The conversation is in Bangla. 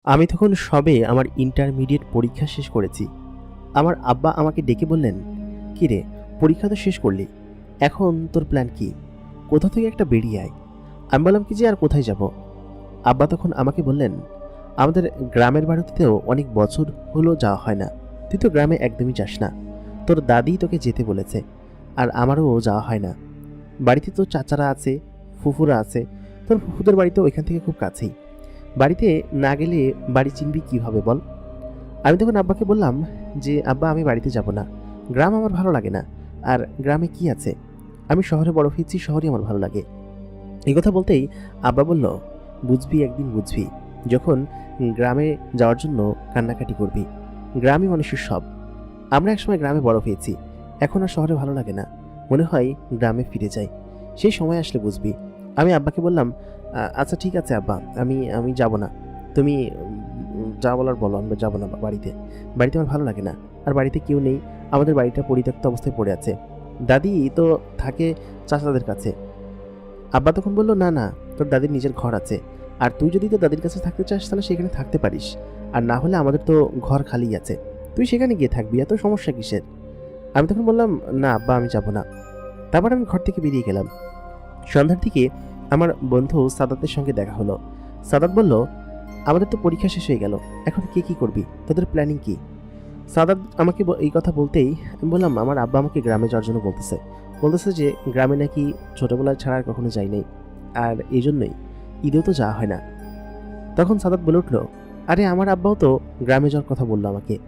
আমি তখন সবে আমার ইন্টারমিডিয়েট পরীক্ষা শেষ করেছি। আমার আব্বা আমাকে ডেকে বললেন, "কি রে, পরীক্ষা তো শেষ করলি, এখন তোর প্ল্যান কি? কোথা থেকে একটা বেরিয়ে আয়।" আমি বললাম কি যে আর কোথায় যাব। আব্বা তখন আমাকে বললেন, "আমাদের গ্রামের বাড়িতেও অনেক বছর হলো যাওয়া হয় না। তুই তো গ্রামে একদমই যাস না। তোর দাদি তোকে যেতে বলেছে, আর আমারও যাওয়া হয় না। বাড়িতে তো চাচারা আছে, ফুফুরা আছে, তোর ফুফুদের বাড়ি তো ওইখান থেকে খুব কাছেই। বাড়িতে না গেলে বাড়ি চিনবি কিভাবে বল?" আমি তখন আব্বাকে বললাম যে, "আব্বা, আমি বাড়িতে যাব না। গ্রাম আমার ভালো লাগে না। আর গ্রামে কি আছে? আমি শহরে বড় হয়েছি, শহরই আমার ভালো লাগে।" এই কথা বলতেই আব্বা বলল, "বুঝবি, একদিন বুঝবি, যখন গ্রামে যাওয়ার জন্য কান্নাকাটি করবি। গ্রামই মানুষের সব। আমরা একসময় গ্রামে বড় হয়েছি, এখন আর শহরে ভালো লাগে না। মনে হয় গ্রামে ফিরে যাই। সেই সময় আসলে বুঝবি।" আমি আব্বাকে বললাম, আচ্ছা ঠিক আছে আব্বা, আমি আমি যাব না। তুমি যা বলার বলো, আমি যাব না বাড়িতে। বাড়িতে আমার ভালো লাগে না। আর বাড়িতে কেউ নেই। আমাদের বাড়িটা পরিত্যক্ত অবস্থায় পড়ে আছে। দাদি তো থাকে চাচাদের কাছে।" আব্বা তখন বলল, "না না, তোর দাদির নিজের ঘর আছে। আর তুই যদি তোর দাদির কাছে থাকতে চাস তাহলে সেখানে থাকতে পারিস। আর না হলে আমাদের তো ঘর খালি আছে। তুই সেখানে গিয়ে থাকবি, এত সমস্যা কিসের?" আমি তখন বললাম, "না আব্বা, আমি যাব না।" তারপর আমি ঘর থেকে বেরিয়ে গেলাম। সন্ধ্যার দিকে আমার বন্ধু সাদাতের সঙ্গে দেখা হলো। সাদাত বলল, "আমাদের তো পরীক্ষা শেষ হয়ে গেল। এখন কি করবি? তোদের প্ল্যানিং কি?" সাদাত আমাকে এই কথা বলতেই আমি বললাম, "আমার আব্বা আমাকে গ্রামে যাওয়ার জন্য বলতেছে। বলতেছে যে গ্রামে নাকি ছোটবেলায় ছাড়া আর কখনো যাই নাই। আর এই জন্যই ঈদেও তো যাওয়া হয় না।" তখন সাদাত বলে উঠল, "আরে আমার আব্বাও তো গ্রামে যাওয়ার কথা বললো আমাকে।